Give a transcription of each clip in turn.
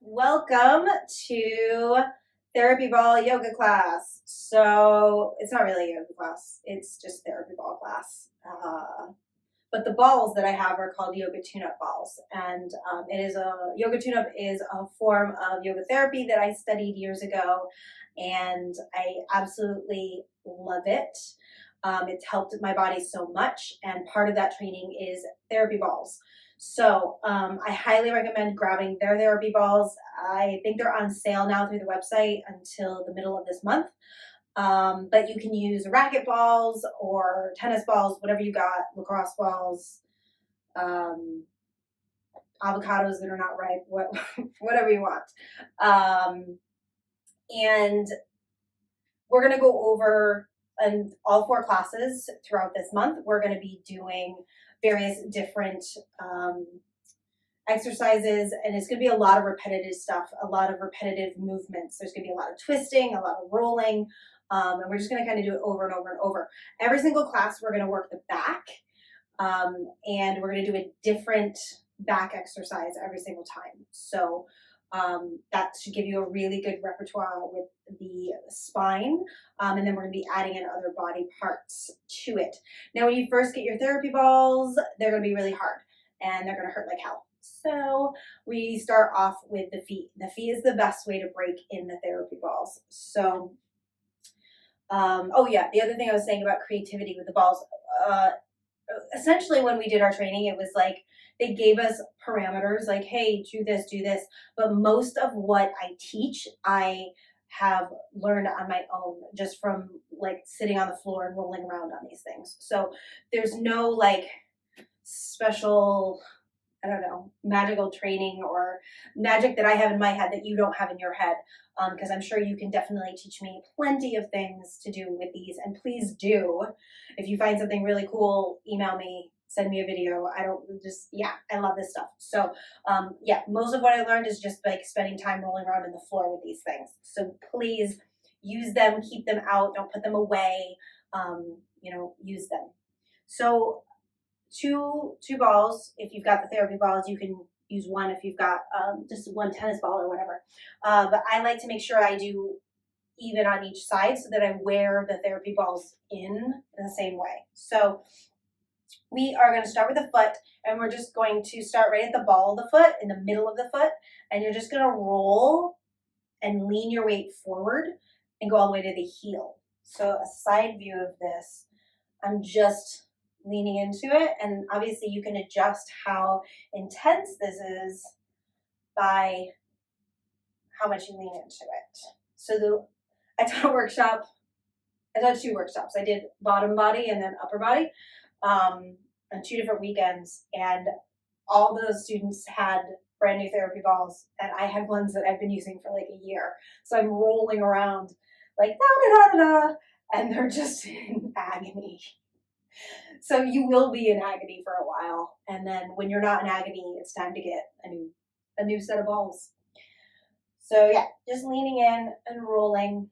Welcome to therapy ball yoga class. So it's not really a yoga class, it's just therapy ball class. But the balls that I have are called yoga tune-up balls, and it is a yoga tune-up is a form of yoga therapy that I studied years ago, and I absolutely love it. It's helped my body so much, and part of that training is therapy balls. So I highly recommend grabbing their therapy balls. I think they're on sale now through the website until the middle of this month. But you can use racket balls or tennis balls, whatever you got, lacrosse balls, um, avocados that are not ripe, whatever you want. And we're going to go over all 4 classes throughout this month. We're going to be doing various different exercises, and it's going to be a lot of repetitive stuff, a lot of repetitive movements. There's going to be a lot of twisting, a lot of rolling, and we're just going to kind of do it over and over and over. Every single class, we're going to work the back, and we're going to do a different back exercise every single time. So that should give you a really good repertoire with the spine, and then we're going to be adding in other body parts to it. Now, when you first get your therapy balls, they're going to be really hard, and they're going to hurt like hell. So we start off with the feet. The feet is the best way to break in the therapy balls. So, oh yeah, the other thing I was saying about creativity with the balls, essentially when we did our training, it was like they gave us parameters like, hey, do this. But most of what I teach, I have learned on my own just from like sitting on the floor and rolling around on these things. So there's no like special, I don't know, magical training or magic that I have in my head that you don't have in your head. Because I'm sure you can definitely teach me plenty of things to do with these. And please do. If you find something really cool, email me, send me a video. I love this stuff. So yeah, most of what I learned is just like spending time rolling around in the floor with these things. So please use them, keep them out, don't put them away, use them. So two balls. If you've got the therapy balls, you can use one if you've got just one tennis ball or whatever. But I like to make sure I do even on each side so that I wear the therapy balls in the same way. So we are going to start with the foot, and we're just going to start right at the ball of the foot, in the middle of the foot, and you're just going to roll and lean your weight forward and go all the way to the heel. So a side view of this, I'm just leaning into it, and obviously you can adjust how intense this is by how much you lean into it. So I taught 2 workshops. I did bottom body and then upper body on 2 different weekends, and all those students had brand new therapy balls, and I had ones that I've been using for like a year. So I'm rolling around like da da da da da, and they're just in agony. So you will be in agony for a while, and then when you're not in agony, it's time to get a new set of balls. So yeah, just leaning in and rolling,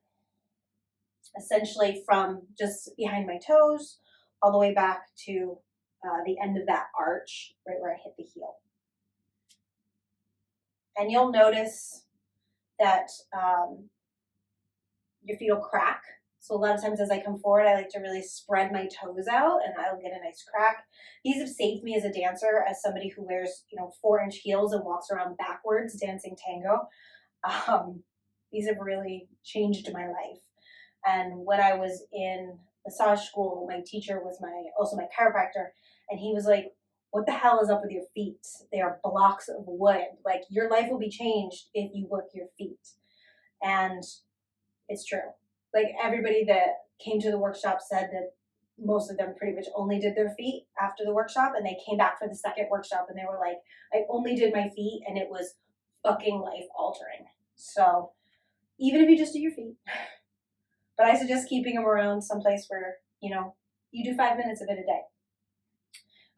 essentially from just behind my toes all the way back to the end of that arch, right where I hit the heel. And you'll notice that your feet will crack. So a lot of times as I come forward, I like to really spread my toes out, and I'll get a nice crack. These have saved me as a dancer, as somebody who wears 4-inch heels and walks around backwards dancing tango. These have really changed my life. And when I was in massage school, my teacher was also my chiropractor, and he was like, what the hell is up with your feet? They are blocks of wood. Like, your life will be changed if you work your feet. And it's true. Like, everybody that came to the workshop said that most of them pretty much only did their feet after the workshop, and they came back for the second workshop and they were like, I only did my feet and it was fucking life altering. So even if you just do your feet, but I suggest keeping them around someplace where, you do 5 minutes of it a day.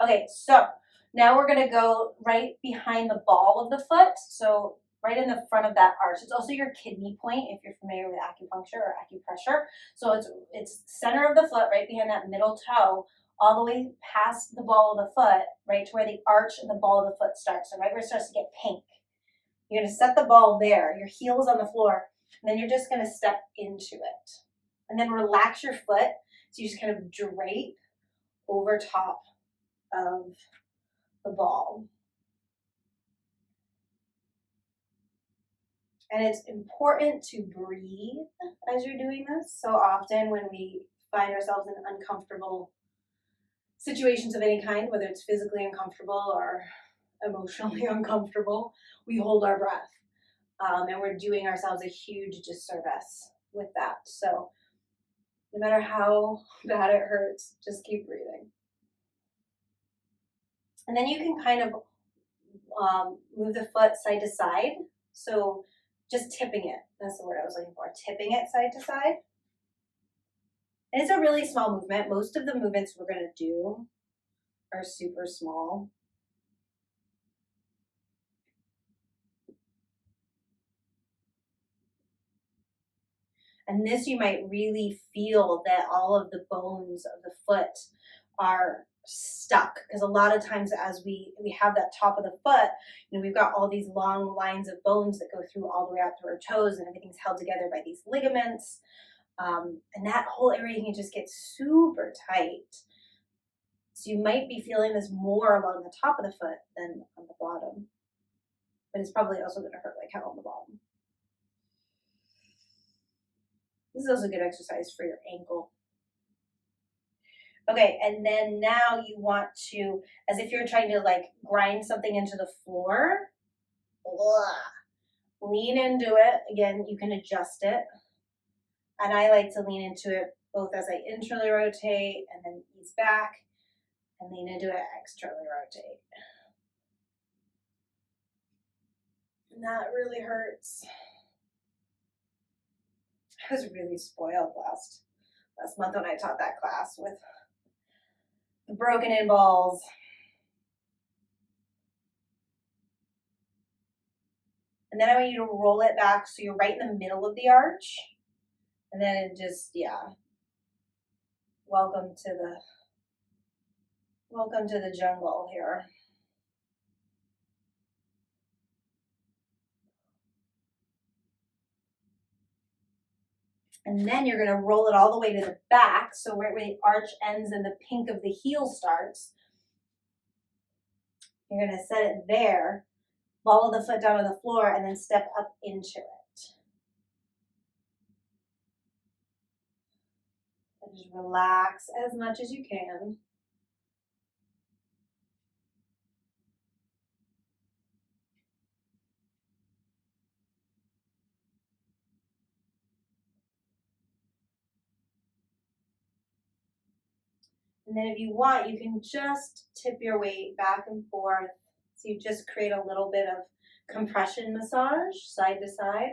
Okay, so now we're going to go right behind the ball of the foot. So right in the front of that arch. It's also your kidney point if you're familiar with acupuncture or acupressure. So it's center of the foot, right behind that middle toe, all the way past the ball of the foot, right to where the arch and the ball of the foot starts. So right where it starts to get pink. You're going to set the ball there, your heel's on the floor, and then you're just going to step into it. And then relax your foot, so you just kind of drape over top of the ball. And it's important to breathe as you're doing this. So often when we find ourselves in uncomfortable situations of any kind, whether it's physically uncomfortable or emotionally uncomfortable, we hold our breath. And we're doing ourselves a huge disservice with that. So no matter how bad it hurts, just keep breathing. And then you can kind of move the foot side to side. So just tipping it. That's the word I was looking for. Tipping it side to side. And it's a really small movement. Most of the movements we're going to do are super small. And this, you might really feel that all of the bones of the foot are stuck, because a lot of times as we have that top of the foot, we've got all these long lines of bones that go through all the way out through our toes, and everything's held together by these ligaments. And that whole area can just get super tight. So you might be feeling this more along the top of the foot than on the bottom. But it's probably also going to hurt like hell on the bottom. This is also a good exercise for your ankle. Okay, and then now you want to, as if you're trying to like grind something into the floor, lean into it. Again, you can adjust it. And I like to lean into it both as I internally rotate and then ease back, and lean into it, externally rotate. And that really hurts. I was really spoiled last month when I taught that class with the broken in balls. And then I want you to roll it back so you're right in the middle of the arch. And then it just, welcome to the jungle here. And then you're going to roll it all the way to the back, so right where the arch ends and the pink of the heel starts. You're going to set it there, follow the foot down on the floor, and then step up into it. And just relax as much as you can. And then if you want, you can just tip your weight back and forth. So you just create a little bit of compression massage, side to side.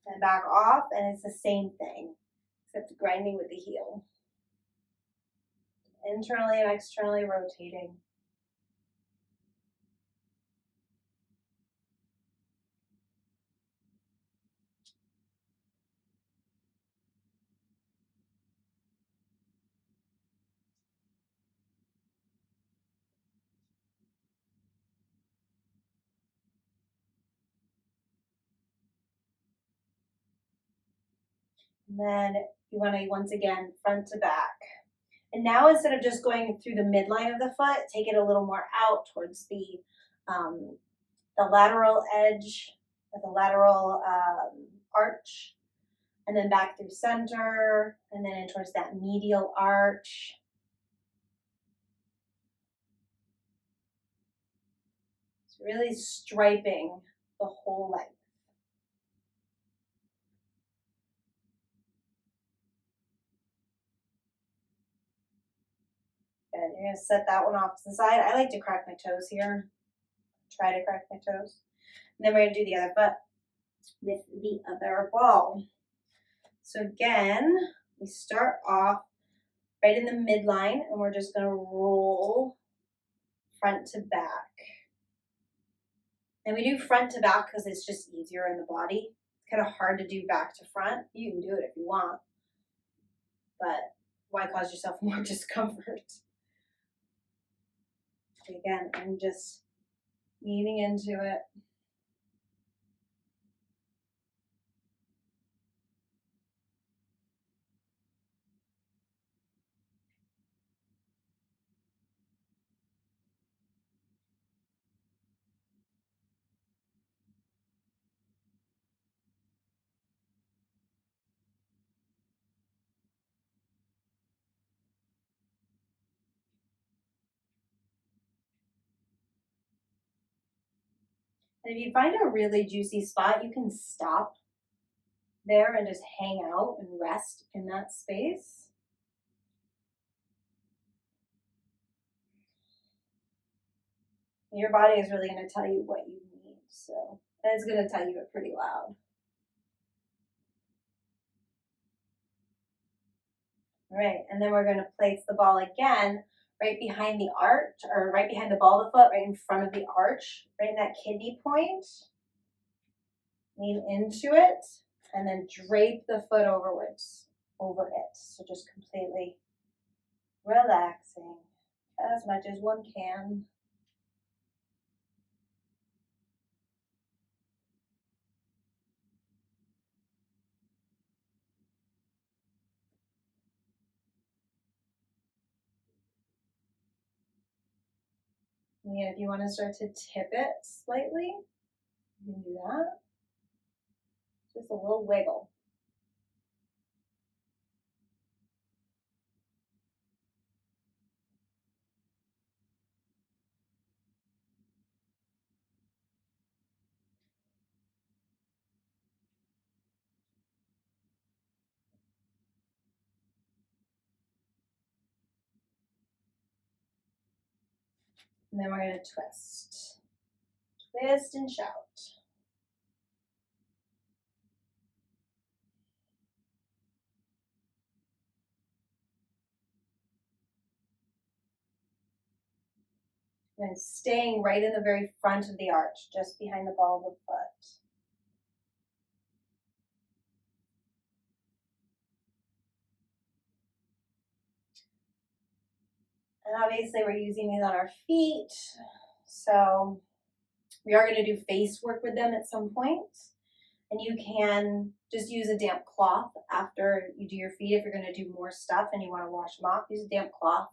And back off, and it's the same thing, except grinding with the heel. Internally and externally rotating. And then you want to, once again, front to back. And now instead of just going through the midline of the foot, take it a little more out towards the lateral edge, the lateral arch, and then back through center, and then in towards that medial arch. It's really striping the whole length. And you're going to set that one off to the side. I like to crack my toes here. Try to crack my toes. And then we're going to do the other foot with the other ball. So again, we start off right in the midline, and we're just going to roll front to back. And we do front to back because it's just easier in the body. It's kind of hard to do back to front. You can do it if you want, but why cause yourself more discomfort? Again, I'm just leaning into it. And if you find a really juicy spot, you can stop there and just hang out and rest in that space. Your body is really going to tell you what you need. So, and it's going to tell you it pretty loud. All right, and then we're going to place the ball again right behind the arch, or right behind the ball of the foot, right in front of the arch, right in that kidney point. Lean into it, and then drape the foot overwards, over it. So just completely relaxing as much as one can. And if you want to start to tip it slightly, you can do that. Just a little wiggle. And then we're going to twist. Twist and shout. And staying right in the very front of the arch, just behind the ball of the foot. And obviously we're using these on our feet, so we are going to do face work with them at some point. And you can just use a damp cloth after you do your feet. If you're going to do more stuff and you want to wash them off, use a damp cloth.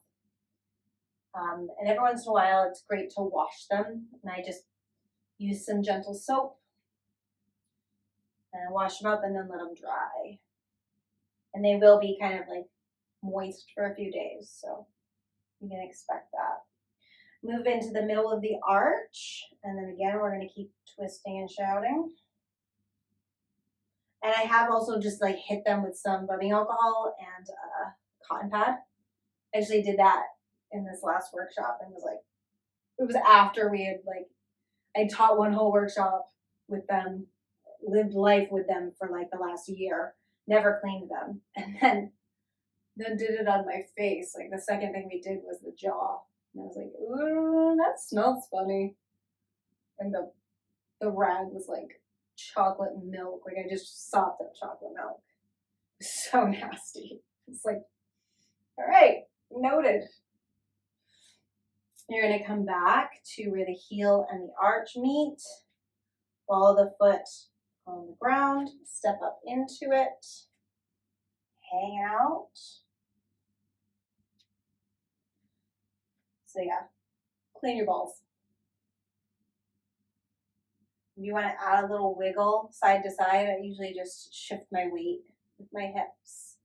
And every once in a while, it's great to wash them. And I just use some gentle soap and wash them up and then let them dry. And they will be kind of like moist for a few days, so you can expect that. Move into the middle of the arch, and then again, we're going to keep twisting and shouting. And I have also just like hit them with some rubbing alcohol and a cotton pad. I actually did that in this last workshop and was like, it was after we had like, I taught one whole workshop with them, lived life with them for like the last year, never cleaned them. And then did it on my face. Like the second thing we did was the jaw. And I was like, ooh, that smells funny. And the rag was like chocolate milk. Like I just sopped up chocolate milk. So nasty. It's like, all right, noted. You're going to come back to where the heel and the arch meet. Follow the foot on the ground. Step up into it. Hang out. So yeah, clean your balls. If you want to add a little wiggle side to side, I usually just shift my weight with my hips.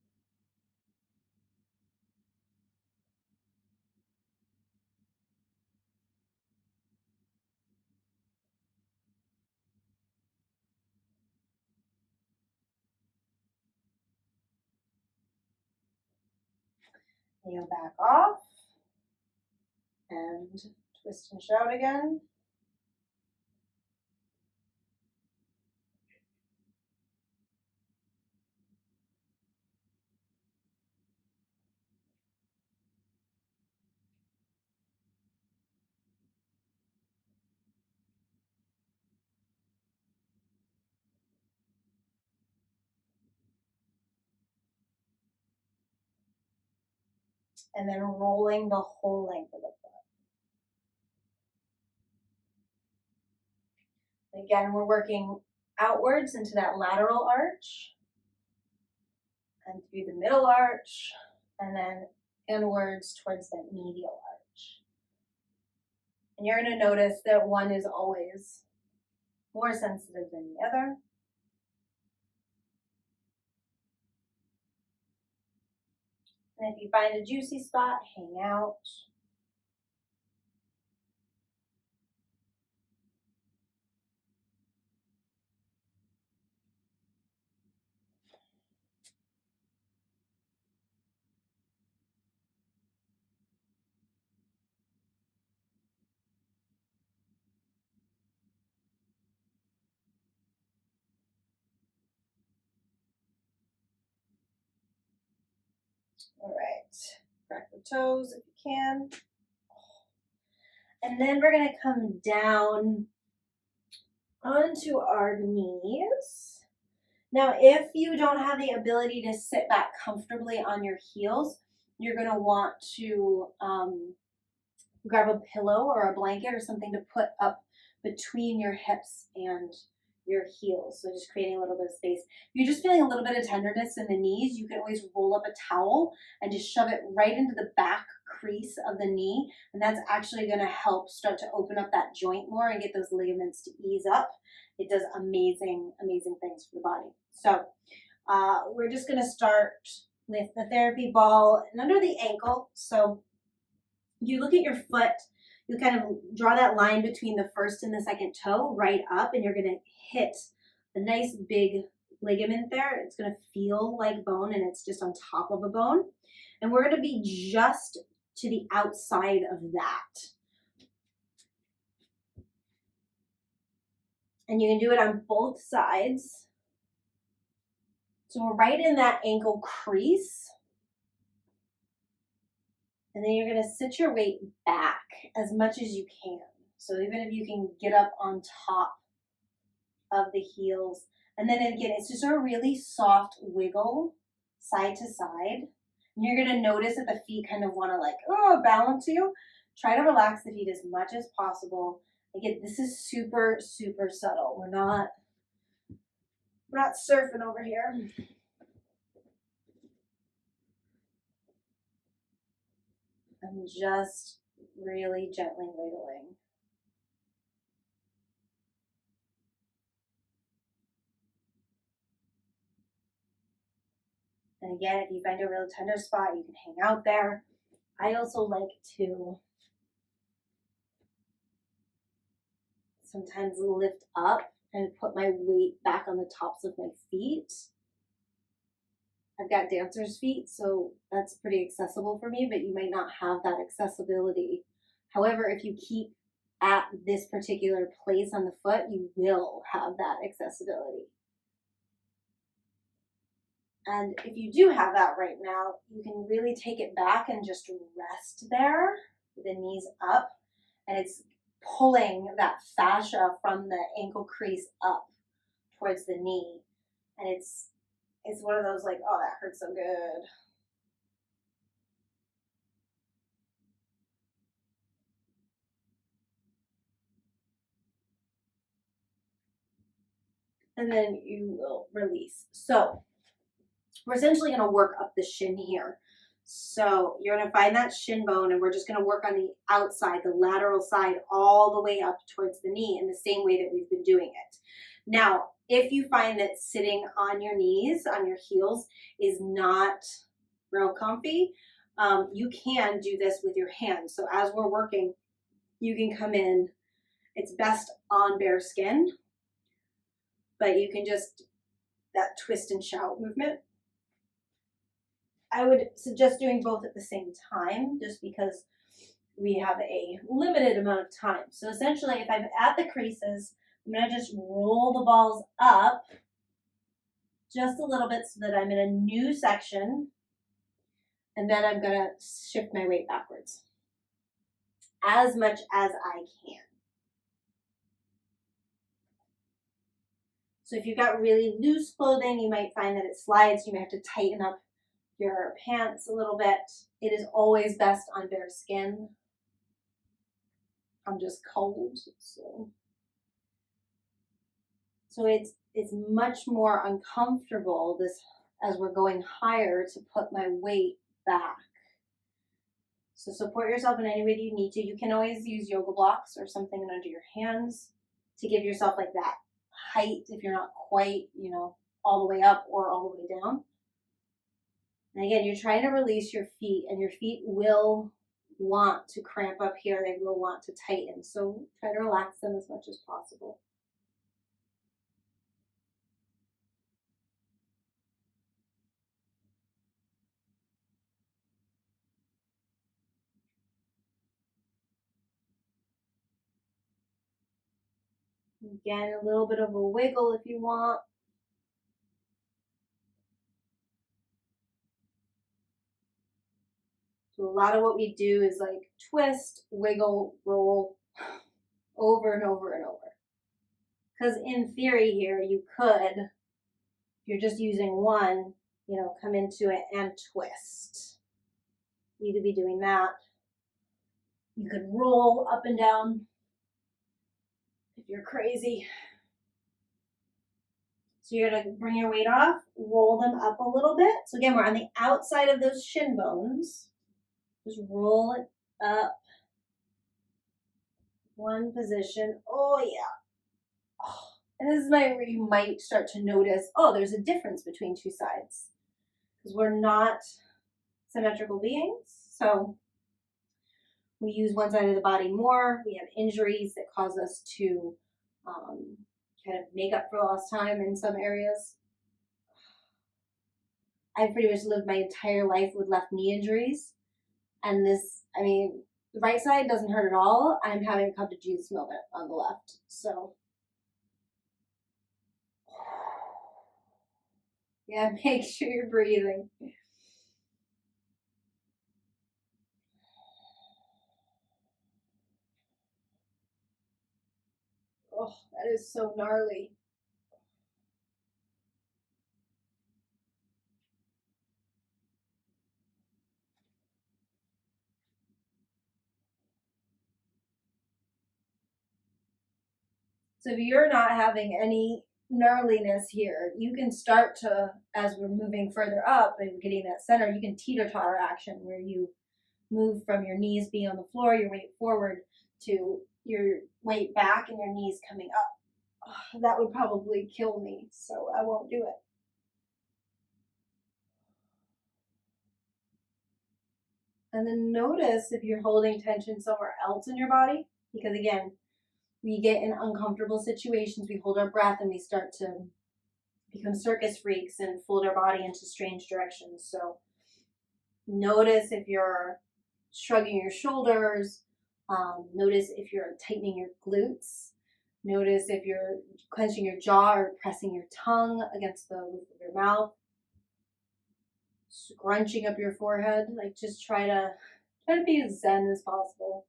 Heel back off and twist and shout again. and then rolling the whole length of the foot. Again, we're working outwards into that lateral arch and through the middle arch, and then inwards towards the medial arch. And you're going to notice that one is always more sensitive than the other. And if you find a juicy spot, hang out. All right, crack the toes if you can. And then we're going to come down onto our knees. Now, if you don't have the ability to sit back comfortably on your heels, you're going to want to grab a pillow or a blanket or something to put up between your hips and your heels. So just creating a little bit of space. If you're just feeling a little bit of tenderness in the knees, you can always roll up a towel and just shove it right into the back crease of the knee. And that's actually going to help start to open up that joint more and get those ligaments to ease up. It does amazing, amazing things for the body. So we're just going to start with the therapy ball and under the ankle. So you look at your foot, you kind of draw that line between the first and the second toe right up, and you're going to hit a nice big ligament there. It's going to feel like bone, and it's just on top of a bone. And we're going to be just to the outside of that. And you can do it on both sides. So we're right in that ankle crease. And then you're going to sit your weight back as much as you can. So even if you can get up on top of the heels. And then again, it's just a really soft wiggle side to side. And you're going to notice that the feet kind of want to balance you. Try to relax the feet as much as possible. Again, this is super, super subtle. We're not surfing over here. I'm just really gently wiggling. And again, if you find a real tender spot, you can hang out there. I also like to sometimes lift up and put my weight back on the tops of my feet. I've got dancer's feet, so that's pretty accessible for me, but you might not have that accessibility. However, if you keep at this particular place on the foot, you will have that accessibility. And if you do have that right now, you can really take it back and just rest there, the knees up, and it's pulling that fascia from the ankle crease up towards the knee. And it's one of those oh, that hurts so good. And then you will release. So we're essentially going to work up the shin here. So you're going to find that shin bone, and we're just going to work on the outside, the lateral side, all the way up towards the knee in the same way that we've been doing it. Now, if you find that sitting on your knees, on your heels, is not real comfy, you can do this with your hands. So as we're working, you can come in. It's best on bare skin, but you can just, that twist and shout movement. I would suggest doing both at the same time, just because we have a limited amount of time. So essentially, if I'm at the creases, I'm going to just roll the balls up just a little bit so that I'm in a new section. And then I'm going to shift my weight backwards as much as I can. So if you've got really loose clothing, you might find that it slides. You may have to tighten up your pants a little bit. It is always best on bare skin. I'm just cold, so it's much more uncomfortable this as we're going higher to put my weight back. So support yourself in any way that you need to. You can always use yoga blocks or something under your hands to give yourself like that height if you're not quite, all the way up or all the way down. And again, you're trying to release your feet, and your feet will want to cramp up here. They will want to tighten. So try to relax them as much as possible. Again, a little bit of a wiggle if you want. So a lot of what we do is like twist, wiggle, roll over and over and over. Because in theory here, you could, if you're just using one, come into it and twist. You could be doing that. You could roll up and down if you're crazy. So you're going to bring your weight off, roll them up a little bit. So again, we're on the outside of those shin bones. Just roll it up. One position. Oh, yeah. Oh. And this is where you might start to notice, there's a difference between two sides. Because we're not symmetrical beings. So we use one side of the body more. We have injuries that cause us to kind of make up for lost time in some areas. I've pretty much lived my entire life with left knee injuries. And the right side doesn't hurt at all. I'm having a come to Jesus moment on the left. So, yeah, make sure you're breathing. Oh, that is so gnarly. So if you're not having any gnarliness here, you can start to, as we're moving further up and getting that center, you can teeter-totter action where you move from your knees being on the floor, your weight forward, to your weight back and your knees coming up. Oh, that would probably kill me, so I won't do it. And then notice if you're holding tension somewhere else in your body, because again, we get in uncomfortable situations, we hold our breath and we start to become circus freaks and fold our body into strange directions. So notice if you're shrugging your shoulders, notice if you're tightening your glutes, notice if you're clenching your jaw or pressing your tongue against the roof of your mouth, scrunching up your forehead. Like just try to be as zen as possible.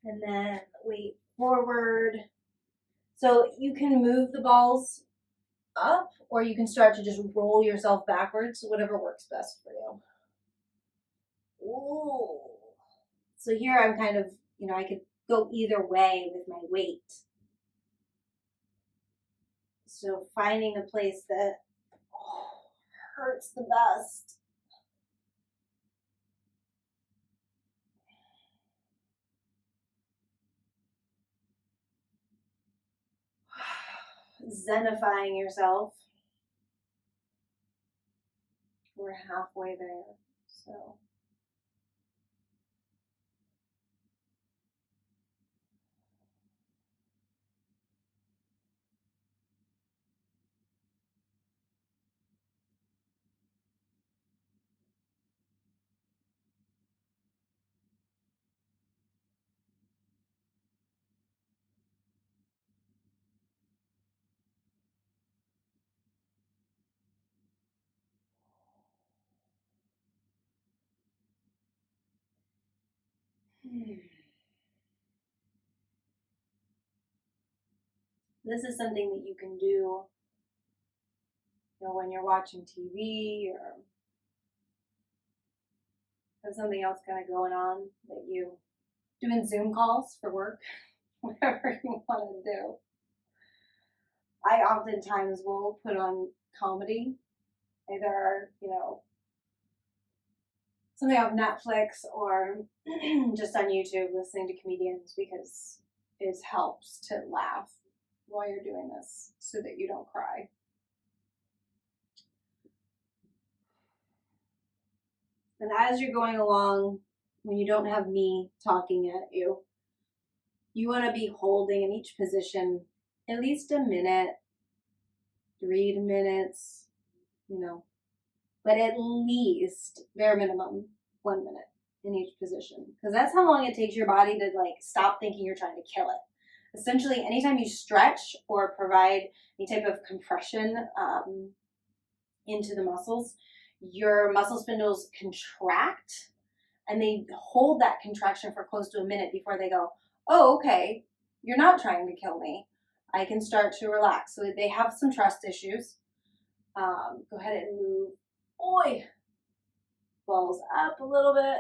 And then weight forward. So you can move the balls up, or you can start to just roll yourself backwards, whatever works best for you. Ooh. So here I'm kind of, I could go either way with my weight. So finding a place that hurts the best. Zenifying yourself. We're halfway there. So This is something that you can do, when you're watching TV or have something else kind of going on that you doing Zoom calls for work, whatever you want to do. I oftentimes will put on comedy, either, something on Netflix or just on YouTube listening to comedians, because it helps to laugh while you're doing this so that you don't cry. And as you're going along, when you don't have me talking at you, you want to be holding in each position at least a minute, 3 minutes, but at least, bare minimum, 1 minute in each position. Because that's how long it takes your body to stop thinking you're trying to kill it. Essentially, anytime you stretch or provide any type of compression into the muscles, your muscle spindles contract, and they hold that contraction for close to a minute before they go, oh, okay, you're not trying to kill me. I can start to relax. So they have some trust issues. Go ahead and move. Balls up a little bit.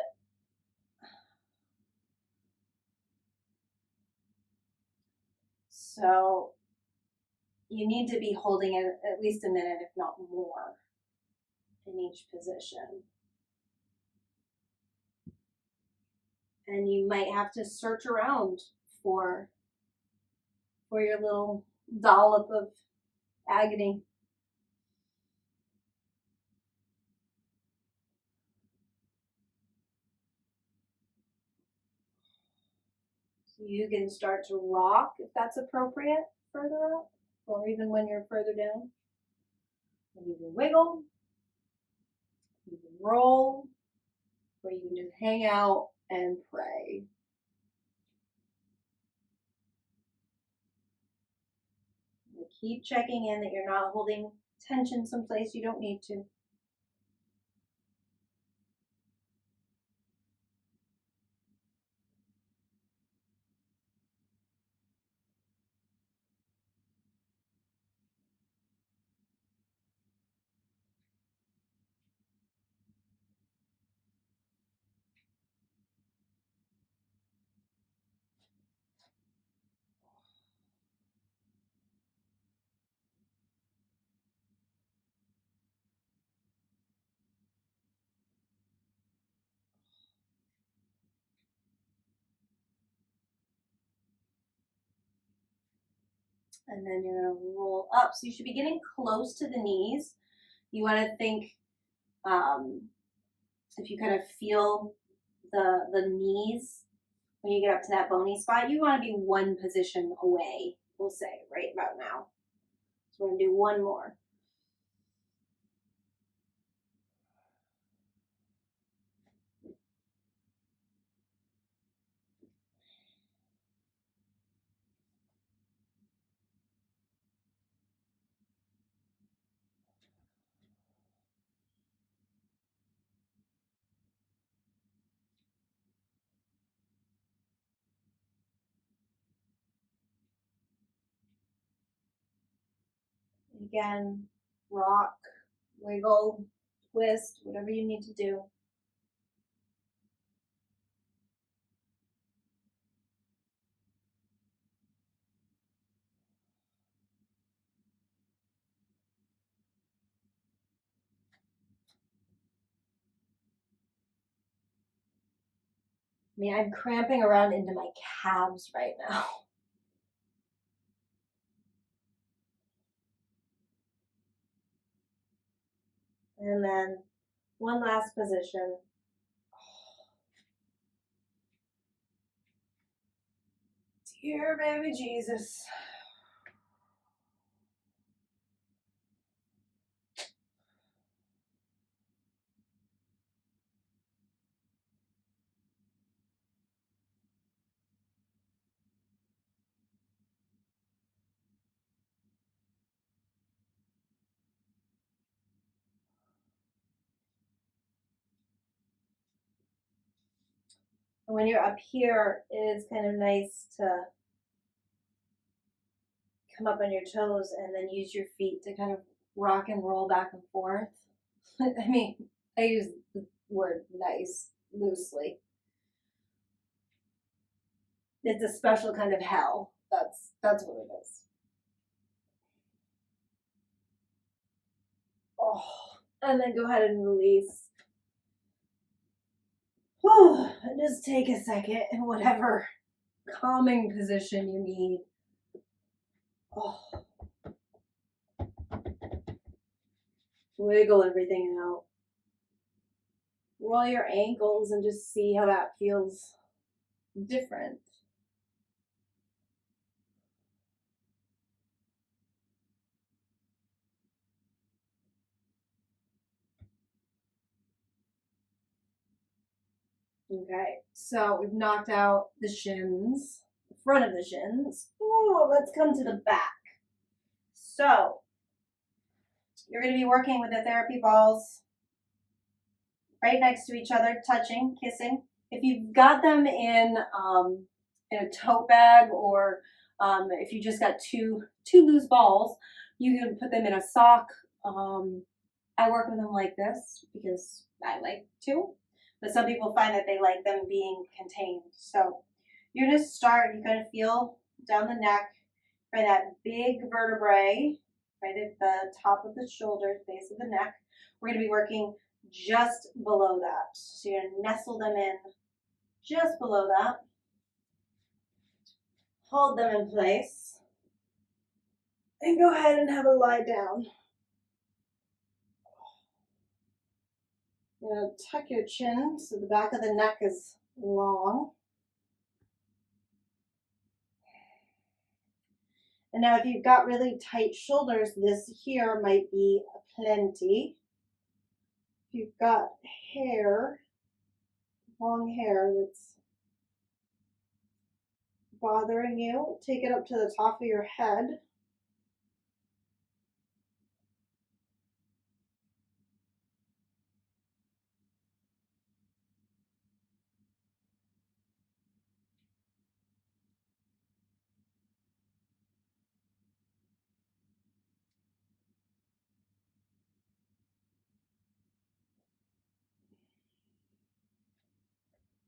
So you need to be holding it at least a minute, if not more, in each position. And you might have to search around for your little dollop of agony. So you can start to rock if that's appropriate further up, or even when you're further down. And you can wiggle, you can roll, or you can just hang out and pray. And keep checking in that you're not holding tension someplace you don't need to. And then you're going to roll up. So you should be getting close to the knees. You want to think, if you kind of feel the knees, when you get up to that bony spot, you want to be one position away, we'll say, right about now. So we're going to do one more. Again, rock, wiggle, twist, whatever you need to do. I mean, I'm cramping around into my calves right now. And then one last position. Dear baby Jesus. And when you're up here, it is kind of nice to come up on your toes and then use your feet to kind of rock and roll back and forth. I mean, I use the word nice loosely. It's a special kind of hell. That's what it is. Oh, and then go ahead and release. Oh, and just take a second in whatever calming position you need. Oh. Wiggle everything out. Roll your ankles and just see how that feels different. Okay, so we've knocked out the shins, the front of the shins. Oh, let's come to the back. So you're going to be working with the therapy balls right next to each other, touching, kissing. If you've got them in a tote bag, or if you just got two loose balls, you can put them in a sock. I work with them like this because I like to, but some people find that they like them being contained. So you're going to start, you're going to feel down the neck for that big vertebrae, right at the top of the shoulder, base of the neck. We're going to be working just below that. So you're going to nestle them in just below that. Hold them in place. And go ahead and have a lie down. You're going to tuck your chin so the back of the neck is long. And now if you've got really tight shoulders, this here might be plenty. If you've got hair, long hair that's bothering you, take it up to the top of your head.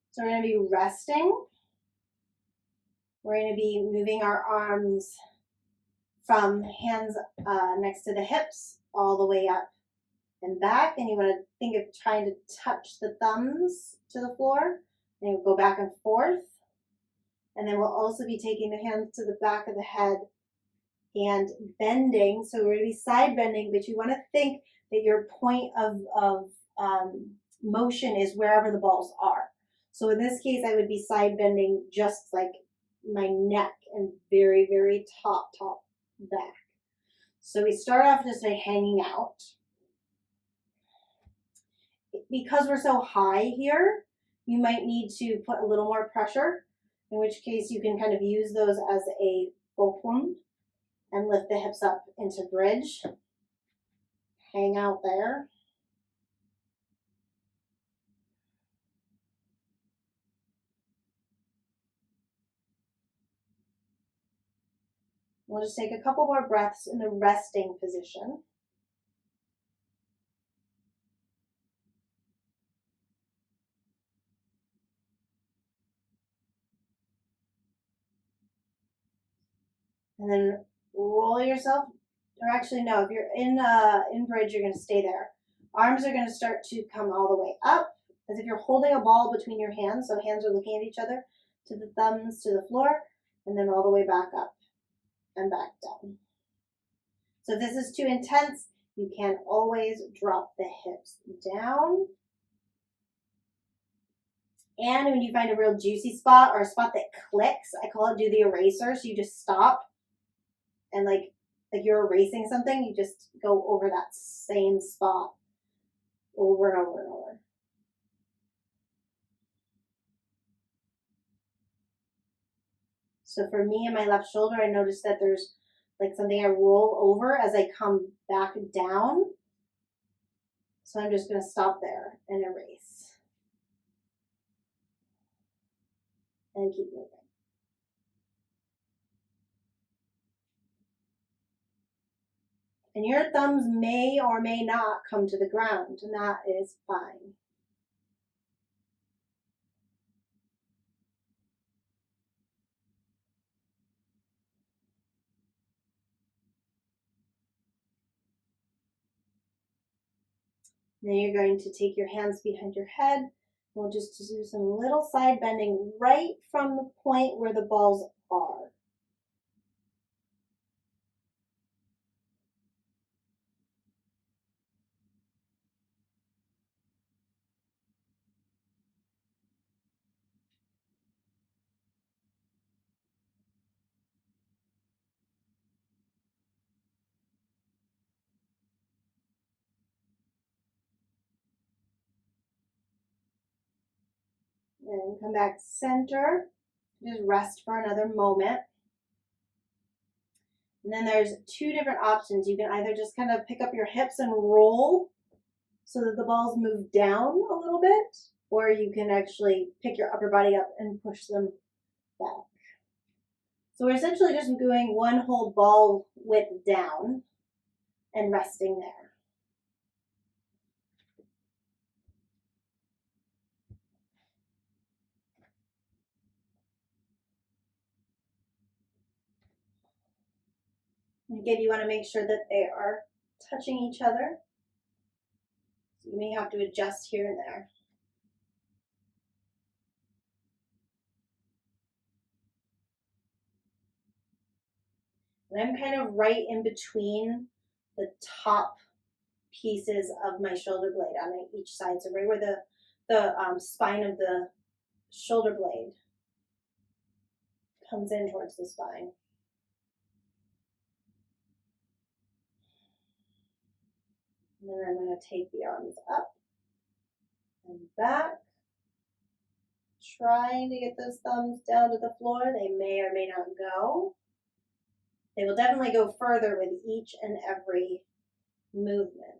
So we're going to be resting. We're going to be moving our arms from hands next to the hips all the way up and back. And you want to think of trying to touch the thumbs to the floor. And you'll go back and forth. And then we'll also be taking the hands to the back of the head and bending. So we're going to be side bending, but you want to think that your point of motion is wherever the balls are. So in this case, I would be side bending just like my neck and very, very top back. So we start off just by hanging out. Because we're so high here, you might need to put a little more pressure, in which case you can kind of use those as a fulcrum and lift the hips up into bridge. Hang out there. We'll just take a couple more breaths in the resting position. And then roll yourself, or actually no, if you're in bridge, you're going to stay there. Arms are going to start to come all the way up, as if you're holding a ball between your hands, so hands are looking at each other, to the thumbs, to the floor, and then all the way back up and back down. So if this is too intense, you can always drop the hips down. And when you find a real juicy spot or a spot that clicks, I call it do the eraser. So you just stop and like you're erasing something, you just go over that same spot over and over and over. So for me and my left shoulder, I noticed that there's like something I roll over as I come back down. So I'm just going to stop there and erase. and keep moving. And your thumbs may or may not come to the ground, and that is fine. Then you're going to take your hands behind your head. We'll just do some little side bending right from the point where the balls are. And come back center. Just rest for another moment. And then there's two different options. You can either just kind of pick up your hips and roll so that the balls move down a little bit, or you can actually pick your upper body up and push them back. So we're essentially just doing one whole ball width down and resting there. Again, you want to make sure that they are touching each other. So you may have to adjust here and there. And I'm kind of right in between the top pieces of my shoulder blade on each side. So right where the spine of the shoulder blade comes in towards the spine. And then I'm going to take the arms up and back, trying to get those thumbs down to the floor. They may or may not go. They will definitely go further with each and every movement.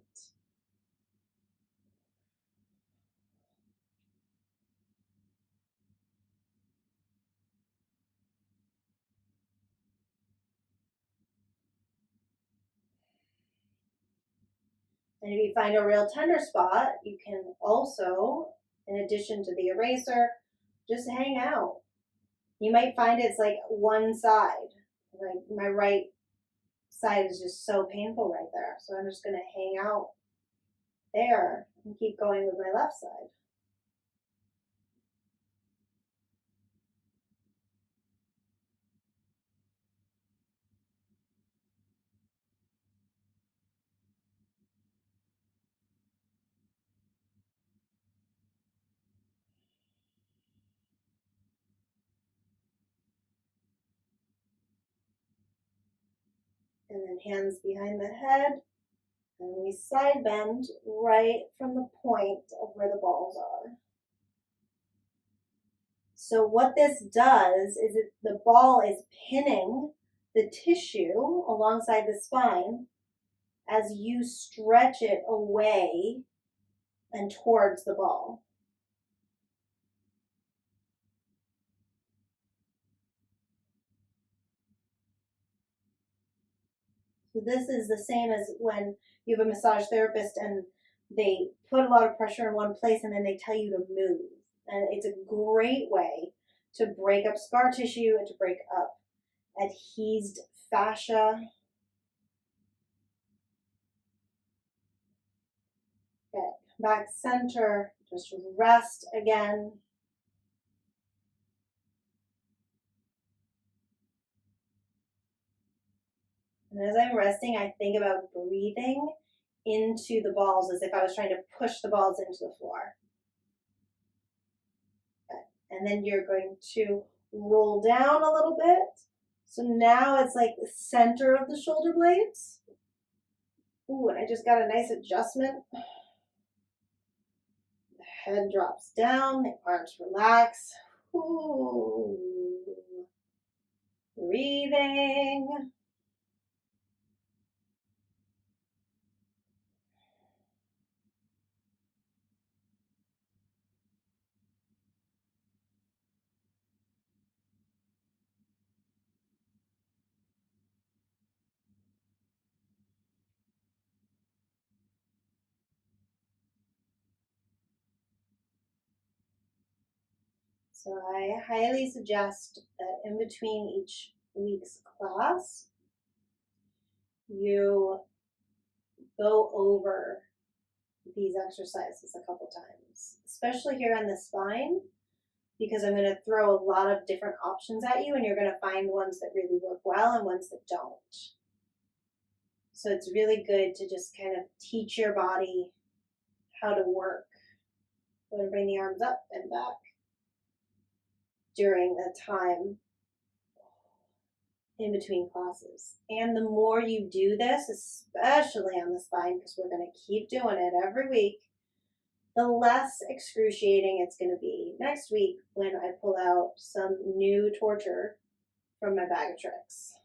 And if you find a real tender spot, you can also, in addition to the eraser, just hang out. You might find it's like one side. Like my right side is just so painful right there. So I'm just going to hang out there and keep going with my left side. And then hands behind the head. And we side bend right from the point of where the balls are. So what this does is the ball is pinning the tissue alongside the spine as you stretch it away and towards the ball. So this is the same as when you have a massage therapist and they put a lot of pressure in one place and then they tell you to move. And it's a great way to break up scar tissue and to break up adhesed fascia. Okay, back center, just rest again. And as I'm resting, I think about breathing into the balls as if I was trying to push the balls into the floor. Okay. And then you're going to roll down a little bit. So now it's like the center of the shoulder blades. Ooh, and I just got a nice adjustment. The head drops down, the arms relax. Ooh. Breathing. So I highly suggest that in between each week's class, you go over these exercises a couple times, especially here on the spine, because I'm going to throw a lot of different options at you and you're going to find ones that really work well and ones that don't. So it's really good to just kind of teach your body how to work. I'm going to bring the arms up and back during the time in between classes. And the more you do this, especially on the spine, because we're going to keep doing it every week, the less excruciating it's going to be next week when I pull out some new torture from my bag of tricks.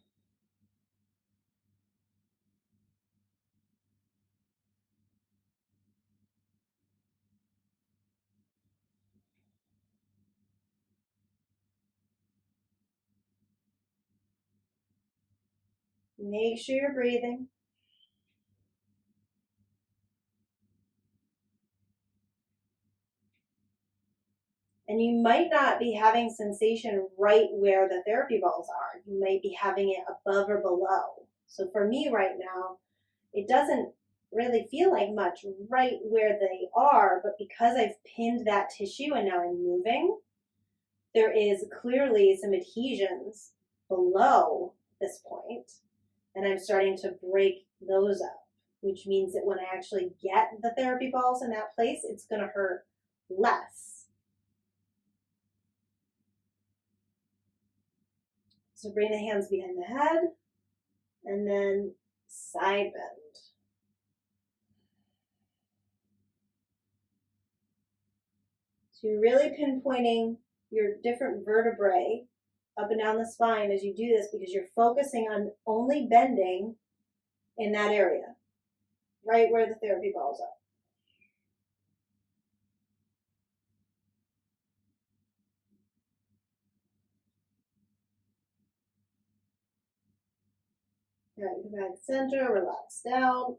Make sure you're breathing. And you might not be having sensation right where the therapy balls are. You might be having it above or below. So for me right now, it doesn't really feel like much right where they are, but because I've pinned that tissue and now I'm moving, there is clearly some adhesions below this point, and I'm starting to break those up, which means that when I actually get the therapy balls in that place, it's going to hurt less. So bring the hands behind the head and then side bend. So you're really pinpointing your different vertebrae up and down the spine as you do this because you're focusing on only bending in that area, right where the therapy balls are. All right, come back center, relax down.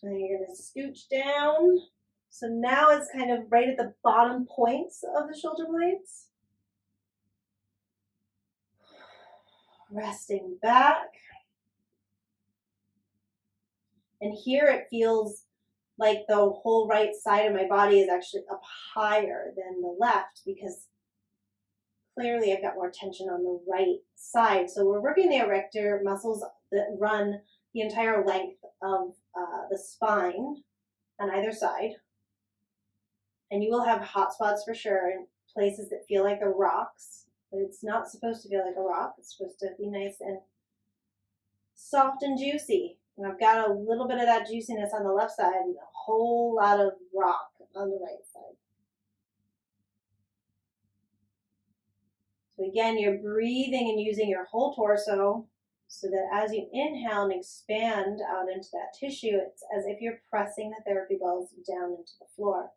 And you're going to scooch down. So now it's kind of right at the bottom points of the shoulder blades. Resting back. And here it feels like the whole right side of my body is actually up higher than the left because clearly I've got more tension on the right side. So we're working the erector muscles that run the entire length of the spine on either side. And you will have hot spots for sure in places that feel like the rocks, but it's not supposed to feel like a rock. It's supposed to be nice and soft and juicy. And I've got a little bit of that juiciness on the left side and a whole lot of rock on the right side. So again, you're breathing and using your whole torso so that as you inhale and expand out into that tissue, it's as if you're pressing the therapy balls down into the floor.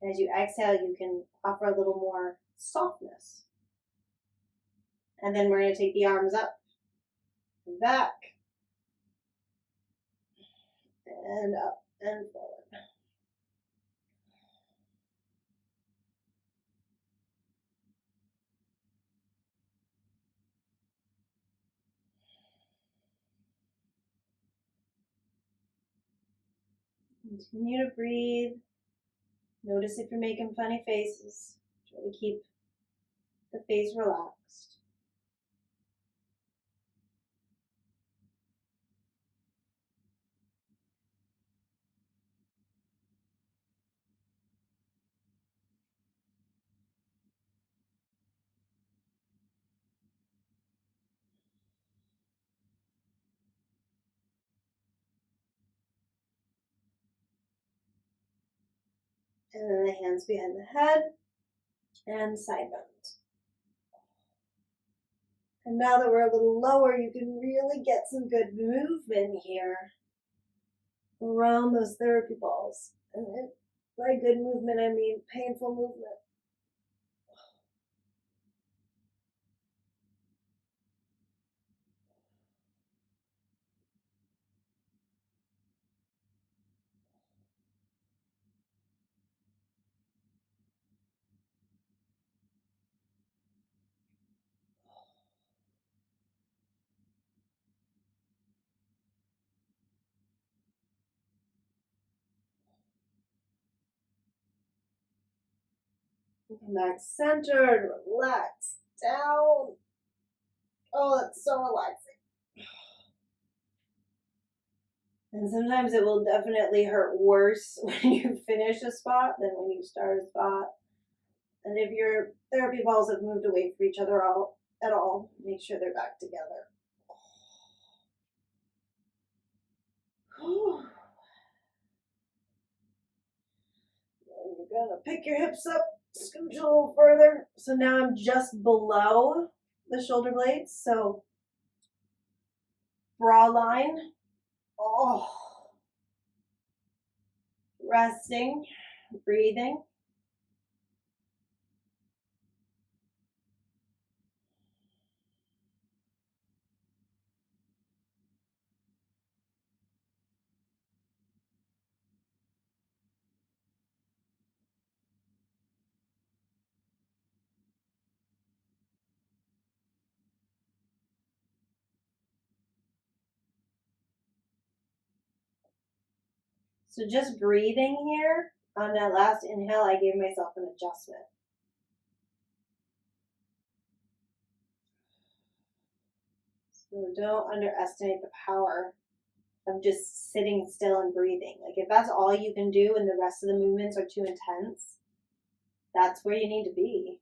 And as you exhale, you can offer a little more softness. And then we're going to take the arms up and back and up and forward. Continue to breathe. Notice if you're making funny faces. Try to keep the face relaxed. And then the hands behind the head and side bend. And now that we're a little lower, you can really get some good movement here around those therapy balls. And by good movement, I mean painful movement. Come back centered, relax down. Oh, that's so relaxing. And sometimes it will definitely hurt worse when you finish a spot than when you start a spot. And if your therapy balls have moved away from each other at all, make sure they're back together. You're gonna pick your hips up, scooch a little further. So now I'm just below the shoulder blades. So bra line. Oh, resting, breathing. So just breathing here. On that last inhale, I gave myself an adjustment. So don't underestimate the power of just sitting still and breathing. Like if that's all you can do and the rest of the movements are too intense, that's where you need to be.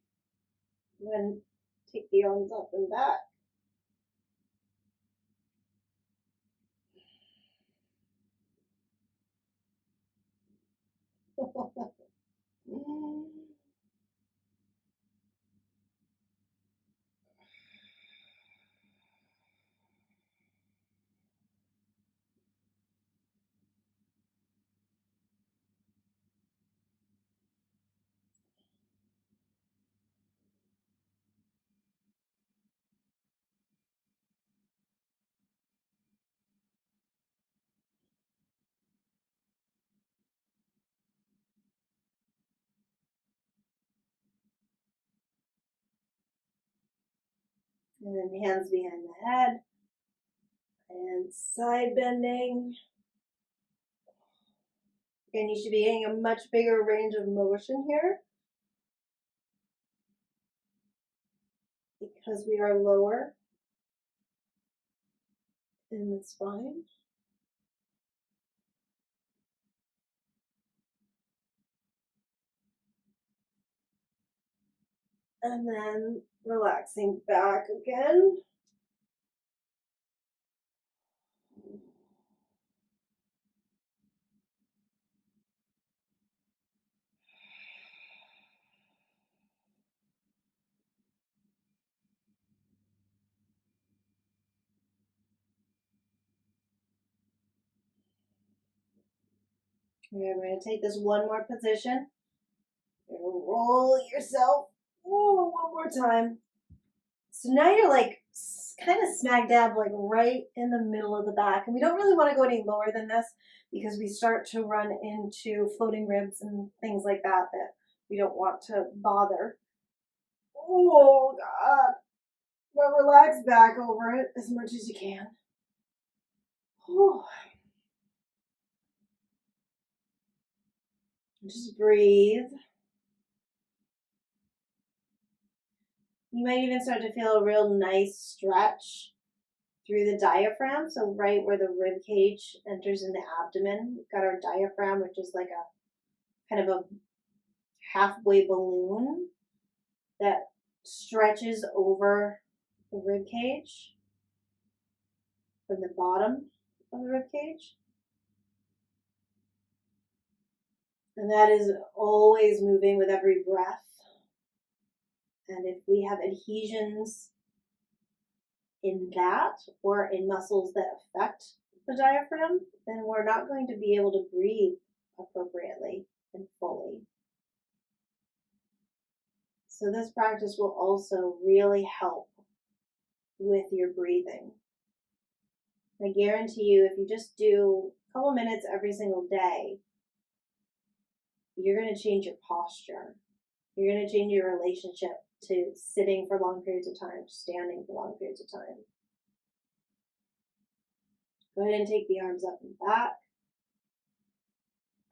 Then take the arms up and back. And then hands behind the head and side bending. Again, you should be getting a much bigger range of motion here because we are lower in the spine. And then relaxing back again. Okay, we're going to take this one more position. You're going to roll yourself. Ooh, one more time. So now you're like kind of smack dab, like right in the middle of the back. And we don't really want to go any lower than this because we start to run into floating ribs and things like that we don't want to bother. Oh, God. But relax back over it as much as you can. Whew. Just breathe. You might even start to feel a real nice stretch through the diaphragm. So right where the rib cage enters in the abdomen, we've got our diaphragm, which is like a kind of a halfway balloon that stretches over the rib cage from the bottom of the rib cage. And that is always moving with every breath. And if we have adhesions in that or in muscles that affect the diaphragm, then we're not going to be able to breathe appropriately and fully. So this practice will also really help with your breathing. I guarantee you, if you just do a couple minutes every single day, you're going to change your posture. You're going to change your relationship to sitting for long periods of time, standing for long periods of time. Go ahead and take the arms up and back.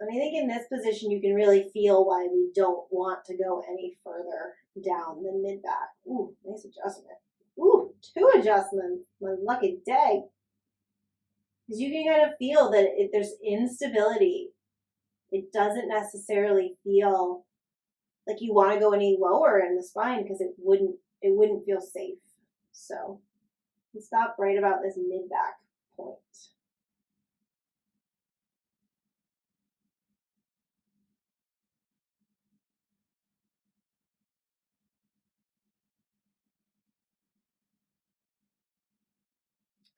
And I think in this position, you can really feel why we don't want to go any further down than mid-back. Ooh, nice adjustment. Ooh, 2 adjustments. My lucky day. Because you can kind of feel that if there's instability, it doesn't necessarily feel like you want to go any lower in the spine because it wouldn't feel safe. So we stop right about this mid-back point.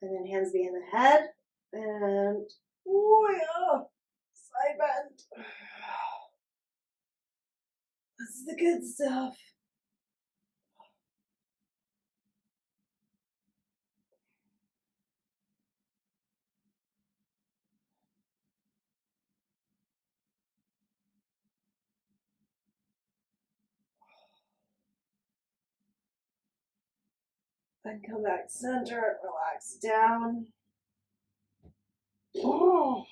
And then hands behind the head. And, oh yeah, side bend. This is the good stuff. And come back center, relax down. Oh.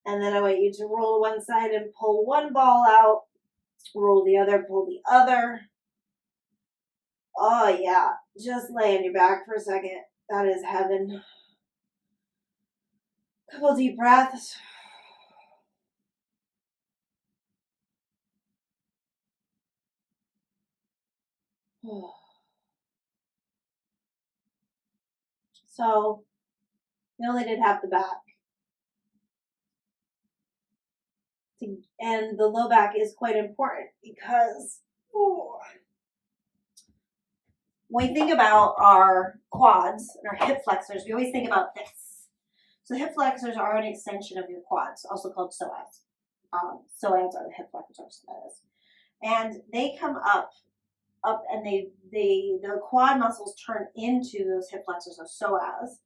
And then I want you to roll one side and pull one ball out. Roll the other, pull the other. Oh yeah, just lay on your back for a second. That is heaven. Couple deep breaths. So we only did half the back. And the low back is quite important because when we think about our quads and our hip flexors, we always think about this. So hip flexors are an extension of your quads, also called psoas. Psoas are the hip flexors, that is. And they come up, and the quad muscles turn into those hip flexors, or psoas,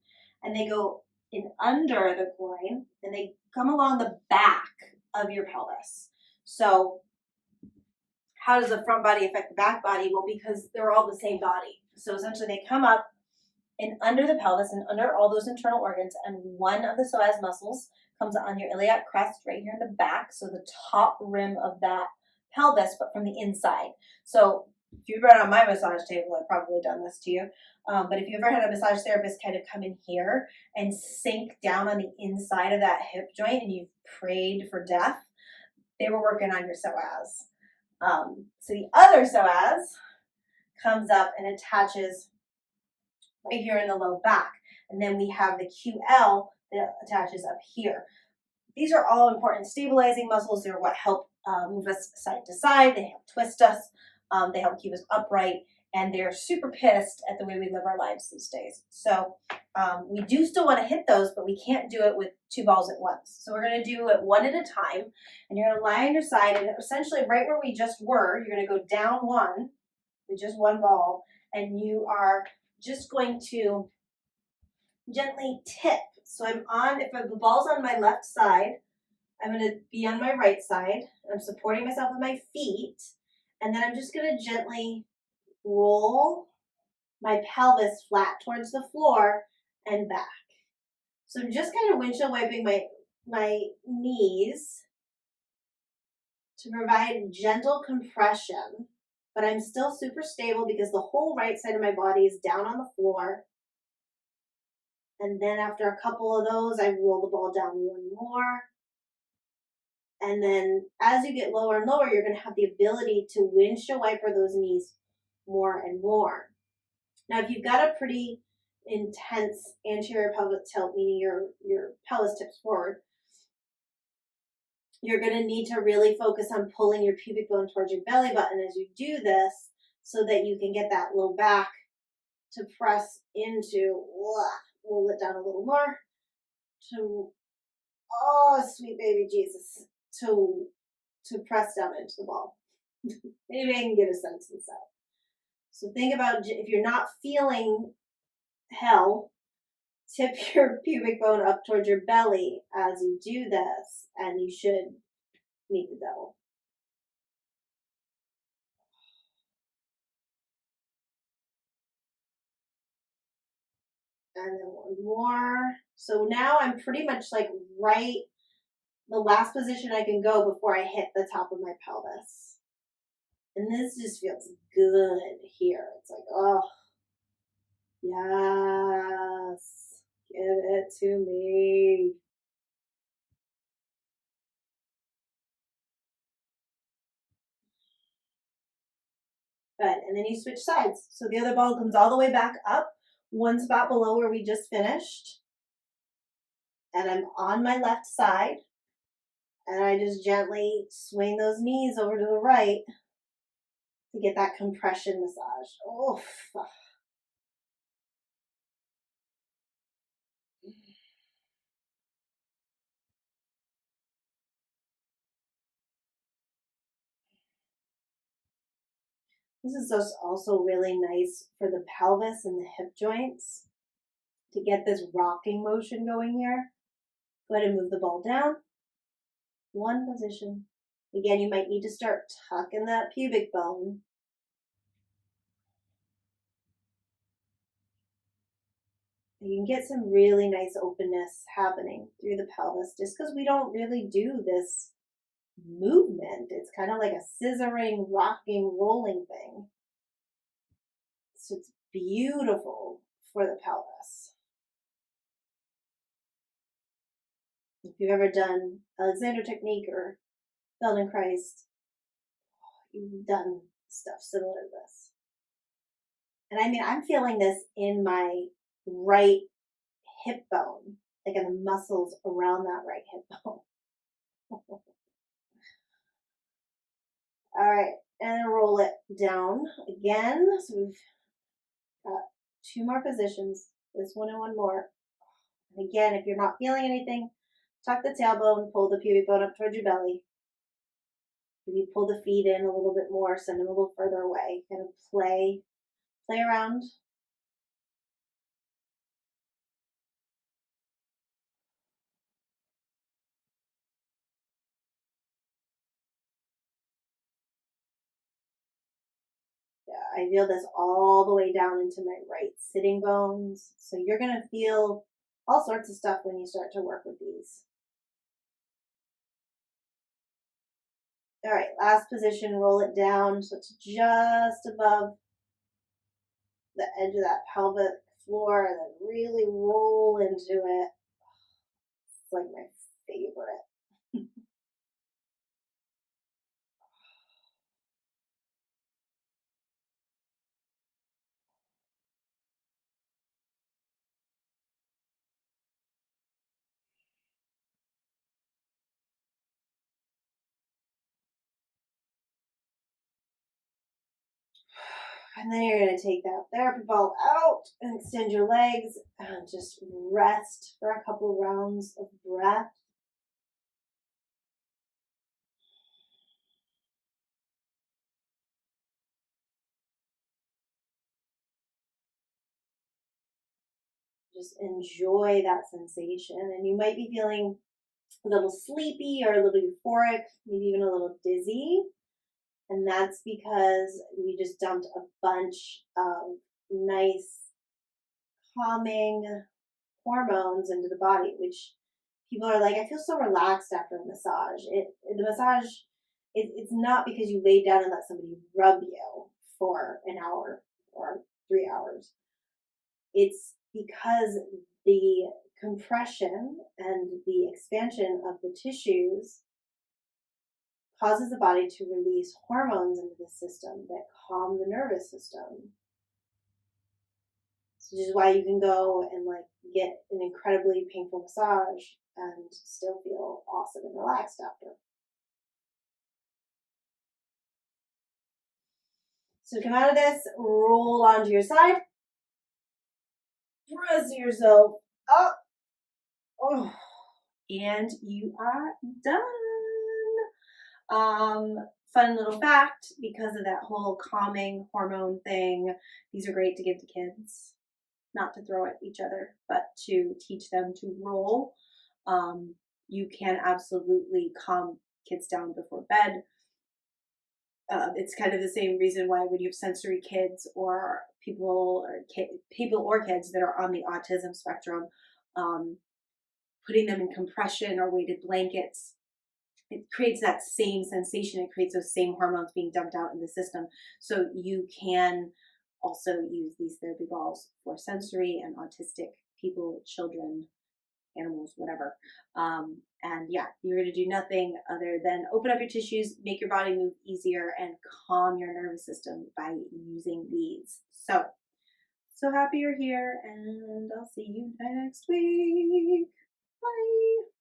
and they go in under the groin, and they come along the back of your pelvis. So how does the front body affect the back body? Well, because they're all the same body. So essentially they come up and under the pelvis and under all those internal organs, and one of the psoas muscles comes on your iliac crest right here in the back, so the top rim of that pelvis, but from the inside. So if you've been on my massage table, I've probably done this to you, but if you ever had a massage therapist kind of come in here and sink down on the inside of that hip joint and you've prayed for death, they were working on your psoas. So the other psoas comes up and attaches right here in the low back. And then we have the QL that attaches up here. These are all important stabilizing muscles. They're what help move us side to side. They help twist us. They help keep us upright. And they're super pissed at the way we live our lives these days. So we do still want to hit those, but we can't do it with 2 balls at once. So we're going to do it one at a time. And you're going to lie on your side. And essentially right where we just were, you're going to go down one with just one ball. And you are just going to gently tip. So I'm on, if the ball's on my left side, I'm going to be on my right side. I'm supporting myself with my feet. And then I'm just going to gently roll my pelvis flat towards the floor and back. So I'm just kind of windshield wiping my knees to provide gentle compression, but I'm still super stable because the whole right side of my body is down on the floor. And then after a couple of those, I roll the ball down one more. And then as you get lower and lower, you're going to have the ability to windshield wiper those knees more and more. Now, if you've got a pretty intense anterior pelvic tilt, meaning your pelvis tips forward, you're going to need to really focus on pulling your pubic bone towards your belly button as you do this so that you can get that low back to press into, roll it down a little more, to, oh, sweet baby Jesus, to press down into the ball. Maybe I can get a sense of that. So think about if you're not feeling hell, tip your pubic bone up towards your belly as you do this, and you should meet the devil. And then one more. So now I'm pretty much like right the last position I can go before I hit the top of my pelvis. And this just feels good here. It's like, oh, yes, give it to me. Good. And then you switch sides. So the other ball comes all the way back up, one spot below where we just finished. And I'm on my left side. And I just gently swing those knees over to the right to get that compression massage. Oh, this is just also really nice for the pelvis and the hip joints to get this rocking motion going here. Go ahead and move the ball down. One position. Again, you might need to start tucking that pubic bone. You can get some really nice openness happening through the pelvis just because we don't really do this movement. It's kind of like a scissoring, rocking, rolling thing. So it's beautiful for the pelvis. If you've ever done Alexander technique or Feldenkrais, you've done stuff similar to this. And I mean, I'm feeling this in my right hip bone, like in the muscles around that right hip bone. All right, and then roll it down again. So we've got two more positions, this one and one more. And again, if you're not feeling anything, tuck the tailbone, pull the pubic bone up towards your belly. Maybe pull the feet in a little bit more, send them a little further away. Kind of play around. I feel this all the way down into my right sitting bones. So you're going to feel all sorts of stuff when you start to work with these. All right, last position, roll it down so it's just above the edge of that pelvic floor and then really roll into it. It's like my favorite. And then you're going to take that therapy ball out and extend your legs and just rest for a couple rounds of breath. Just enjoy that sensation. And you might be feeling a little sleepy or a little euphoric, maybe even a little dizzy. And that's because we just dumped a bunch of nice, calming hormones into the body, which people are like, I feel so relaxed after a massage. The massage, it's not because you lay down and let somebody rub you for an hour or 3 hours. It's because the compression and the expansion of the tissues causes the body to release hormones into the system that calm the nervous system. So this is why you can go and like get an incredibly painful massage and still feel awesome and relaxed after. So come out of this, roll onto your side, press yourself up, oh, and you are done. Fun little fact, because of that whole calming hormone thing, these are great to give to kids, not to throw at each other, but to teach them to roll. You can absolutely calm kids down before bed. It's kind of the same reason why when you have sensory kids or people or kids that are on the autism spectrum, um, putting them in compression or weighted blankets, it creates that same sensation. It creates those same hormones being dumped out in the system. So you can also use these therapy balls for sensory and autistic people, children, animals, whatever. And yeah, you're going to do nothing other than open up your tissues, make your body move easier, and calm your nervous system by using these. So happy you're here, and I'll see you next week. Bye.